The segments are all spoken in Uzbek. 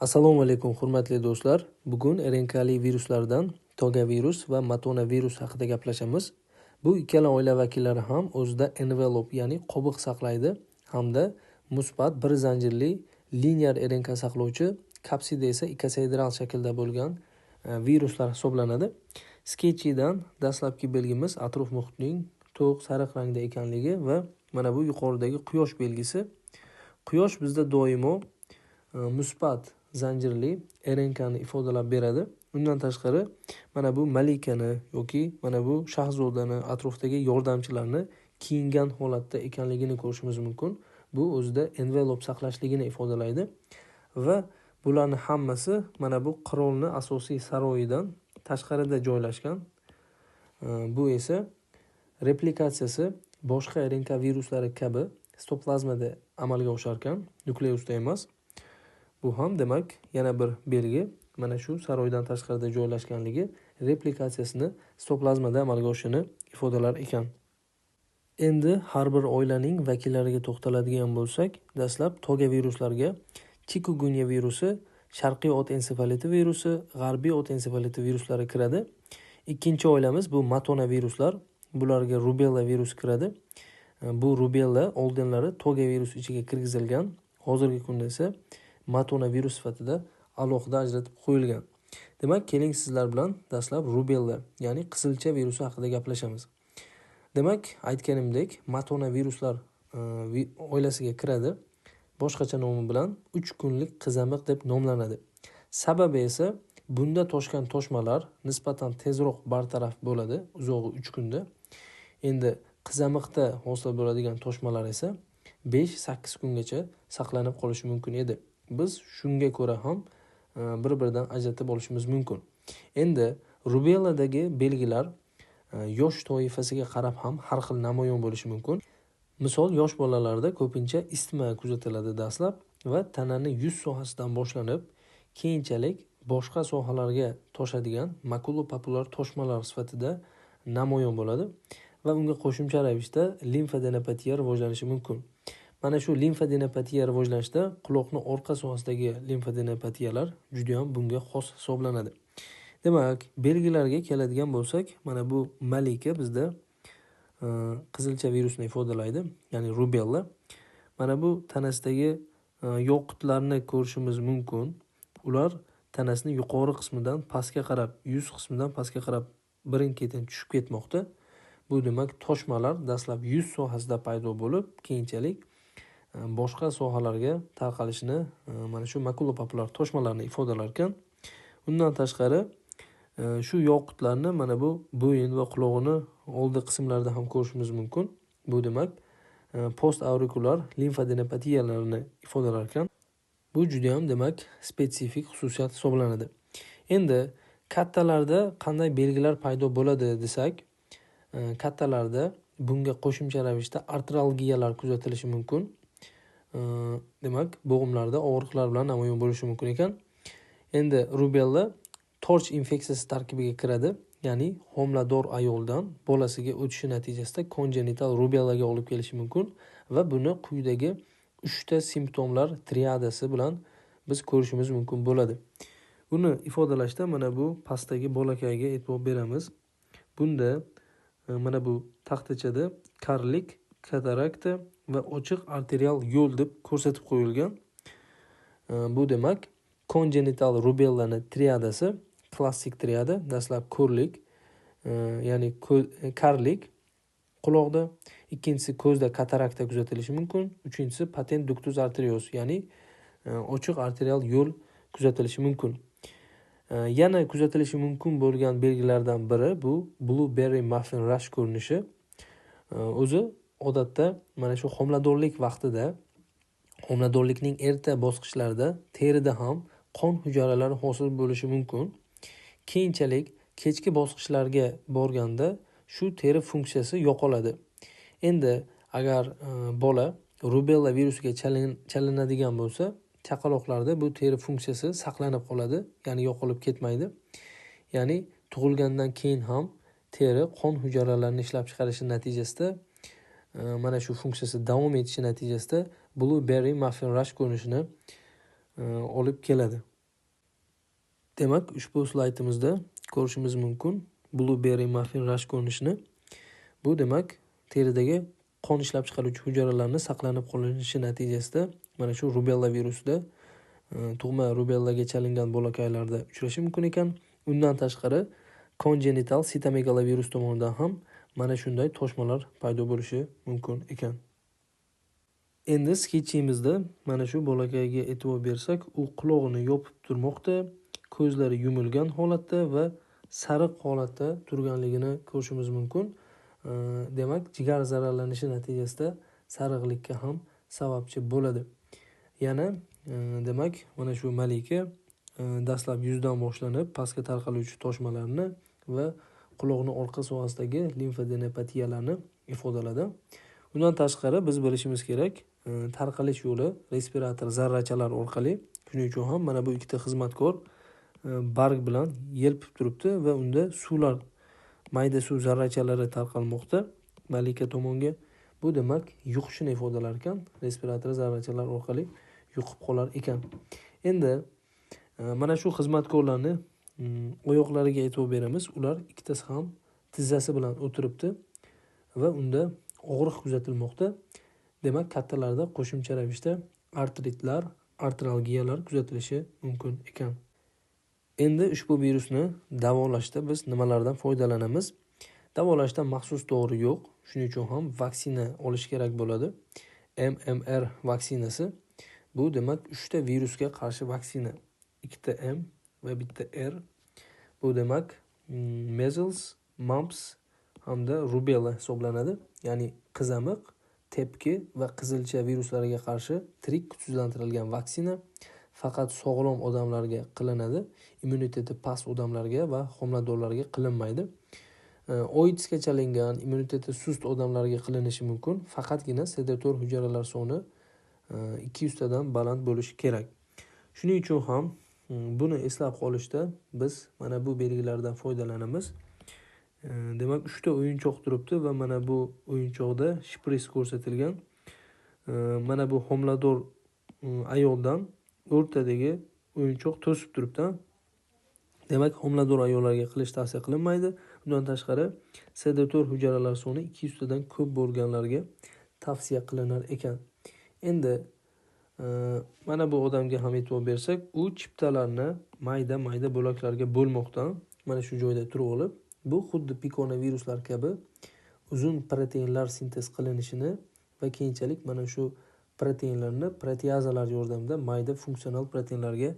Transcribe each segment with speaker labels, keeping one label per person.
Speaker 1: Assalomu alaykum hurmatli do'stlar. Bugun RNKli viruslardan togavirus va matonavirus haqida gaplashamiz. Bu ikkala oila vakillari ham o'zida envelope, ya'ni qobiq saqlaydi hamda musbat bir zanjirli linear RNK saqlovchi, kapsida esa ikosidral shaklda bo'lgan viruslar hisoblanadi. Sketchidan dastlabki belgimiz atrof muhitning to'q sariq rangda ekanligi va mana bu yuqoridagi quyosh belgisi. Quyosh bizda doimo musbat zanjirli RNKni ifodalab beradi. Undan tashqari mana bu malikani yoki mana bu shahzodani atrofdagi yordamchilarni kiyingan holatda ekanligini ko'rishimiz mumkin. Bu o'zida envelope saqlashligini ifodalaydi va bularni hammasi mana bu qirolni asosiy saroyidan tashqarida joylashgan. Bu esa replikatsiyasi boshqa RNK viruslari kabi sitoplazmada amalga oshar ekan, nukleusda emas. Bu ham demak yana bir belgi, mana shu saroydan tashqarida joylashganligi replikatsiyasini sitoplazmada amalga oshishini ifodalar ekan. Endi har bir oilaning vakillariga to'xtaladigan bo'lsak, dastlab togaviruslarga chikungunya virusi, sharqiy ot ensefaliti virusi, g'arbiy ot ensefaliti viruslari kiradi. Ikkinchi oilamiz bu matonaviruslar. Bularga rubella virusi kiradi. Bu rubella oldinlari togavirus ichiga kirgizilgan. Hozirgi kunda esa matonavirus sifatida alohida ajratib qo'yilgan. Demak, keling sizlar bilan dastlab rubella, ya'ni qizilcha virusi haqida gaplashamiz. Demak, aytganimdek, matonaviruslar oilasiga kiradi. Boshqacha nomi bilan 3 kunlik qizamiq deb nomlanadi. Sababi esa bunda toshgan toshmalar nisbatan tezroq bartaraf bo'ladi, uzog'i 3 kunda. Endi qizamiqda hosil bo'ladigan toshmalar esa 5-8 kungacha saqlanib qolishi mumkin edi. Biz shunga ko'ra ham bir-biridan ajratib olishimiz mumkin. Endi rubelladagi belgilar yosh toifasiga qarab ham har xil namoyon bo'lishi mumkin. Misol, yosh bolalarda ko'pincha isitma kuzatiladi dastlab va tanani yuz sohasidan boshlanib, keyinchalik boshqa sohalarga toshadigan makulopapular toshmalar sifatida namoyon bo'ladi va unga qo'shimcha ravishda limfadenopatiya rivojlanishi mumkin. Mana shu limfadenopatiya rivojlanishda quloqni orqa sohasidagi limfadenopatiyalar juda ham bunga xos hisoblanadi. Demak, belgilarga keladigan bo'lsak, mana bu malika bizda qizilcha virusni ifodalaydi, ya'ni rubella. Mana bu tanasidagi yoqutlarni ko'rishimiz mumkin. Ular tanasining yuqori qismidan pastga qarab, yuz qismidan pastga qarab birin-ketin tushib ketmoqda. Bu demak toshmalar dastlab yuz sohasida paydo bo'lib, keyinchalik boshqa sohalarga tarqalishini mana shu makulopapular toshmalarni ifodalar ekan. Undan tashqari shu yoqutlarni mana bu bo'yin va qulog'ini oldi qismlarida ham ko'rishimiz mumkin. Bu demak post aurikular limfadenopatiyalarni ifodalar ekan. Bu juda ham demak spetsifik xususiyat hisoblanadi. Endi kattalarda qanday belgilar paydo bo'ladi desak, kattalarda bunga qo'shimcha ravishda artralgiyalar kuzatilishi mumkin. Demak, bo'g'imlarda og'riqlar bilan namoyon bo'lishi mumkin ekan. Endi rubella torch infeksiyasi tarkibiga kiradi, ya'ni homilador ayoldan bolasiga o'tishi natijasida congenital rubellaga olib kelishi mumkin va buni quyidagi 3 ta simptomlar triadasi bilan biz ko'rishimiz mumkin bo'ladi. Buni ifodalashda mana bu pastdagi bolakayga e'tibor beramiz. Bunda mana bu taxtachada karlik, katarakta va ochiq arterial yo'l deb ko'rsatib qo'yilgan. Bu demak congenital rubellani triadasi, klassik triada. Dastlab ko'rlik, ya'ni karlik quloqda, ikkinchisi ko'zda katarakta kuzatilishi mumkin, uchinchisi patent ductus arteriosus, ya'ni ochiq arterial yo'l kuzatilishi mumkin. Yana kuzatilishi mumkin bo'lgan belgilardan biri bu blueberry muffin rush ko'rinishi. O'zi odatda mana shu homiladorlik vaqtida, homiladorlikning erta bosqichlarida terida ham qon hujayralari hosil bo'lishi mumkin. Keyinchalik kechki bosqichlarga borganda shu teri funksiyasi yo'qoladi. Endi agar bola rubella virusiga chalinadigan bo'lsa, chaqaloqlarda bu teri funksiyasi saqlanib qoladi, ya'ni yo'qolib ketmaydi. Ya'ni tug'ilgandan keyin ham teri qon hujayralarini ishlab chiqarishi natijasida mana shu funksiyasi davom etishi natijasida blueberry muffin rush ko'rinishini olib keladi. Demak, ushbu slaydimizda ko'rishimiz mumkin blueberry muffin rash ko'rinishini. Bu demak teridagi qon ishlab chiqaruvchi hujayralarni saqlanib qolishi natijasida mana shu rubella virusida tug'ma rubellaga chalingan bolakaylarda uchrashi mumkin ekan. Undan tashqari congenital sitomegalovirus tomonidan ham mana shunday toshmalar paydo bo'lishi mumkin ekan. Endi sketchimizda mana shu bolakayga e'tibor bersak, u quloqini yopib turmoqda, ko'zlari yumilgan holatda va sariq holatda turganligini ko'rishimiz mumkin. Demak, jigar zararlanishi natijasida sariqlikka ham sababchi bo'ladi. Yana demak, mana shu malika dastlab yuzdan boshlanib pastga tarqaluvchi toshmalarni va quloqning orqa sohasidagi limfadenopatiyalarni ifodaladi. Undan tashqari biz bilishimiz kerak, tarqalish yo'li respirator zarrachalar orqali. Shuning uchun ham mana bu ikkita xizmatkor barg bilan yelpib turibdi va unda suvlar, mayda suv zarrachalari tarqalmoqda malika tomonga. Bu demak yuqishini ifodalar ekan, respirator zarrachalar orqali yuqib qolar ekan. Endi mana shu xizmatkorlarni oyoqlariga e'tibor beramiz. Ular ikkitasi ham tizzasi bilan o'tiribdi va unda og'riq kuzatilmoqda. Demak, kattalarda qo'shimcha ravishda artritlar, artralgiyalar kuzatilishi mumkin ekan. Endi ushbu virusni davolashda biz nimalardan foydalanamiz? Davolashda maxsus dori yo'q. Shuning uchun ham vaksina olish kerak bo'ladi. MMR vaksinasi. Bu demak 3 ta virusga qarshi vaksina. 2 ta M va 1 ta R. Bu demak measles, mumps hamda rubella hisoblanadi. Ya'ni qizamiq, tepki va qizilcha viruslariga qarshi tirik kuchsizlantirilgan vaksina faqat sog'lom odamlarga qilinadi. Immuniteti past odamlarga va homiladorlarga qilinmaydi. OIDSga chalingan, immuniteti sust odamlarga qilinishi mumkin. Faqatgina sedator hujayralar soni 200 tadan baland bo'lishi kerak. Shuning uchun ham buni eslab qolishda biz mana bu belgilardan foydalanamiz. Demak 3 ta o'yinchoq turibdi va mana bu o'yinchoqda shpris ko'rsatilgan. Mana bu homilador ayoldan o'rtadagi o'yinchoq to'sib turibdi. Demak, homilador ayollarga qilish tavsiya qilinmaydi. Undan tashqari sedator hujayralar soni 200 tadan ko'p bo'lganlarga tavsiya qilinar ekan. Endi mana bu odamga ham e'tibor bersak, u chiptalarni mayda bo'laklarga bo'lmoqdan mana shu joyda turib olib, bu xuddi pikonaviruslar kabi uzun proteinlar sintez qilinishini va keyinchalik mana shu proteinlarni proteazalar yordamida mayda funksional proteinlarga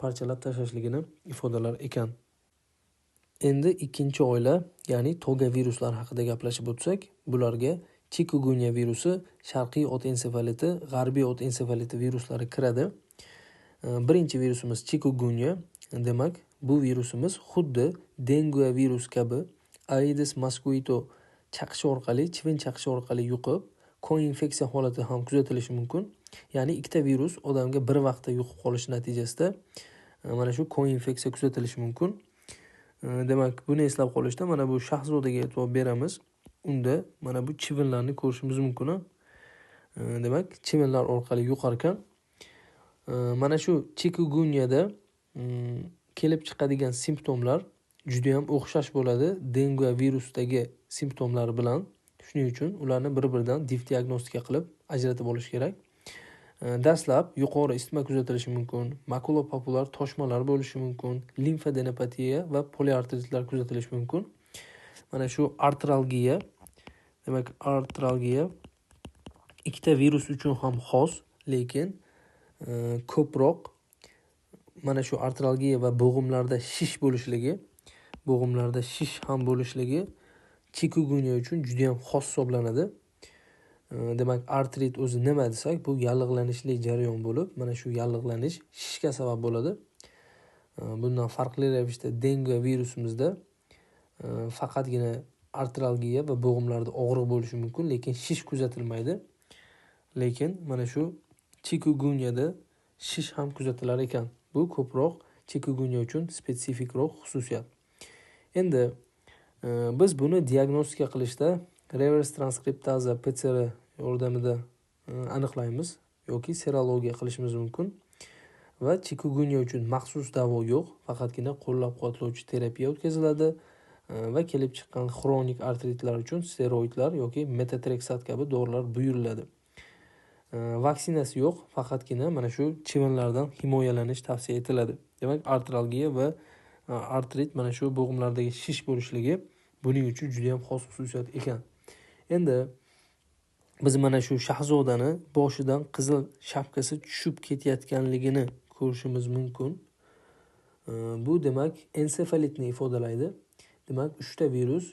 Speaker 1: parchalab tashlashligini ifodalar ekan. Endi ikkinchi oila, ya'ni toga viruslar haqida gaplashib o'tsak, bularga chikungunya virusi, sharqiy ot ensefaliti, g'arbiy ot ensefaliti viruslari kiradi. Birinchi virusimiz chikungunya. Demak, bu virusimiz xuddi dengue virus kabi Aedes mosquito chaqishi orqali, chivin chaqishi orqali yuqib, koinfeksiya holati ham kuzatilishi mumkin. Ya'ni ikkita virus odamga bir vaqtda yuqib qolish natijasida mana shu koinfeksiya kuzatilishi mumkin. Demak, buni eslab qolishda mana bu shahzodaga e'tibor beramiz. Unda mana bu chivinlarni ko'rishimiz mumkin. Demak, chivinlar orqali yuqar ekan. Mana shu chikungunyada kelib chiqadigan simptomlar juda ham o'xshash bo'ladi dengue virusidagi simptomlar bilan. Shuning uchun ularni bir-biridan diagnostika qilib ajratib olish kerak. Dastlab yuqori isitma kuzatilishi mumkin, makulopapular toshmalar bo'lishi mumkin, limfadenopatiya va poliartritlar kuzatilishi mumkin. Mana shu artralgiya, demak artralgiya ikkita virus uchun ham xos, lekin ko'proq mana shu artralgiya va bo'g'imlarda shish ham bo'lishligi chikungunya uchun juda ham xos hisoblanadi. Demak, artrit o'zi nima desak, bu yallig'lanishli jarayon bo'lib, mana shu yallig'lanish shishga sabab bo'ladi. Bundan farqli ravishda dengue virusimizda faqatgina artralgiya va bo'g'imlarda og'riq bo'lishi mumkin, lekin shish kuzatilmaydi. Lekin mana shu chikungunyada shish ham kuzatilar ekan. Bu ko'proq chikungunya uchun spesifikroq xususiyat. Endi biz buni diagnostika qilishda reverse transkriptaza PCR yordamida aniqlaymiz yoki serologiya qilishimiz mumkin. va chikungunya uchun maxsus davo yo'q, faqatgina qo'llab-quvvatlovchi terapiya o'tkaziladi va kelib chiqqan xronik artritlar uchun steroidlar yoki metotreksat kabi dorilar buyuriladi. Vaksinasi yo'q, faqatgina mana shu chivinlardan himoyalanish tavsiya etiladi. Demak, artralgiya va artrit mana shu bo'g'imlardagi shish bo'lishligi buning uchun juda ham xos xususiyat ekan. Endi biz mana shu shahzodani boshidan qizil shapkasi tushib ketayotganligini ko'rishimiz mumkin. Bu demak ensefalitni ifodalaydi. Demak, 3 ta virus,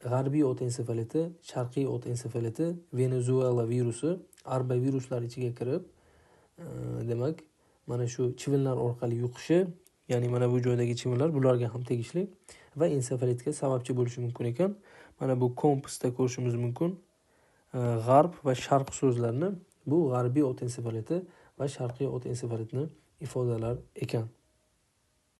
Speaker 1: g'arbiy ot ensefaliti, sharqiy ot ensefaliti, Venezuela virusi arba viruslar ichiga kirib, demak, mana shu chivinlar orqali yuqishi, ya'ni mana bu joydagi chivinlar bularga ham tegishli va ensefalitga sababchi bo'lishi mumkin ekan. Mana bu kompasda ko'rishimiz mumkin. G'arb va sharq so'zlarini bu g'arbiy ot ensefaliti va sharqiy ot ensefalitni ifodalar ekan.